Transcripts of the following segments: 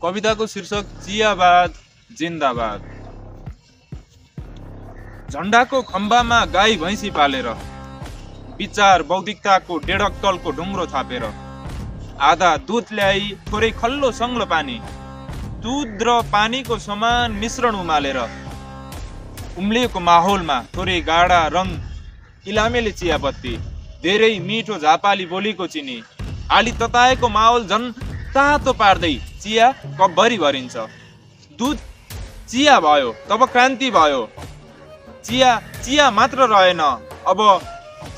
कविताको शीर्षक चियाबाद जिन्दाबाद। झण्डाको खम्बामा गाई भैँसी पालेर, विचार बौद्धिकताको डेढक तलको ढुङ्ग्रो थापेर, आधा दुध ल्याई थोरै खल्लो सङ्लो पानी, दुध र पानीको समान मिश्रण उमालेर, उम्लिएको माहौलमा थोरै गाढा रङ इलामेले चियापत्ती, धेरै मिठो झापाली बोलीको चिनी हाली तताएको माहौल झन् तातो पार्दै चिया कपभरि भरिन्छ। दुध चिया भयो तब क्रान्ति भयो। चिया चिया मात्र रहेन, अब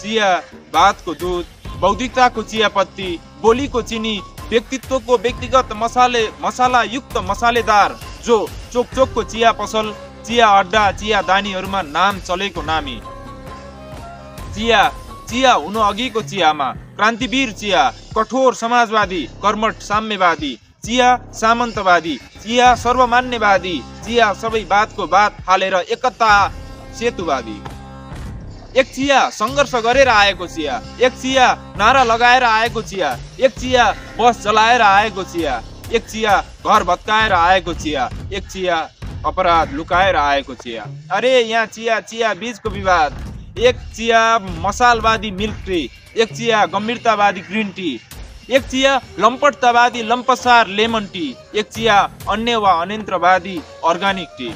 चिया भातको दुध, बौद्धिकताको चियापत्ती, बोलीको चिनी, व्यक्तित्वको व्यक्तिगत मसालायुक्त मसालेदार जो चोकचोकको चिया पसल, चिया अड्डा, चिया दानीहरूमा नाम चलेको नामी। चिया चिया हुनु अघिको चियामा क्रान्तिवीर चिया, कठोर समाजवादी, कर्मठ साम्यवादी, चिया सामन्तवादी, चिया सर्वमान्यवादी, चिया सबै बातको बात फालेर एकता सेतुवादी। एक चिया सङ्घर्ष गरेर आएको चिया, एक चिया नारा लगाएर आएको चिया, एक चिया बस जलाएर आएको चिया, एक चिया घर भत्काएर आएको चिया, एक चिया अपराध लुकाएर आएको चिया। अरे यहाँ चिया चिया बीचको विवाद, एक चिया मसालवादी मिल्क टी, एक चिया गम्भीरतावादी ग्रिन टी, एक चिया लम्पटतावादी लम्पसार लेमन टी, एक चिया अन्य वा अनियन्त्रवादी अर्गानिक टी।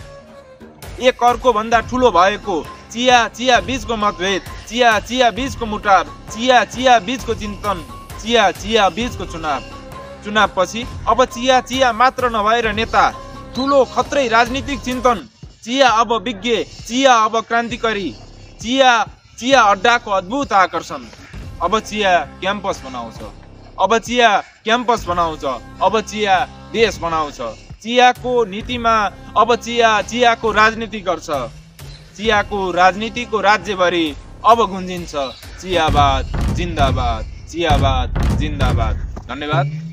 एक अर्को भन्दा ठुलो भएको चिया चिया बीचको मतभेद, चिया चिया बीचको मुटाव, चिया चिया बीचको चिन्तन, चिया चिया बीचको चुनाव। चुनावपछि अब चिया चिया मात्र नभएर नेता, ठुलो खत्रै राजनीतिक चिन्तन, चिया अब विज्ञ, चिया अब क्रान्तिकारी, चिया चिया अड्डाको अद्भुत आकर्षण। अब चिया क्याम्पस बनाउँछ, अब चिया क्याम्पस बनाउँछ, अब चिया देश बनाउँछ। चियाको नीतिमा अब चिया चियाको राजनीति गर्छ, चियाको राजनीतिको राज्यभरि अब गुन्जिन्छ चियाबाद जिन्दाबाद, चियाबाद जिन्दाबाद। धन्यवाद।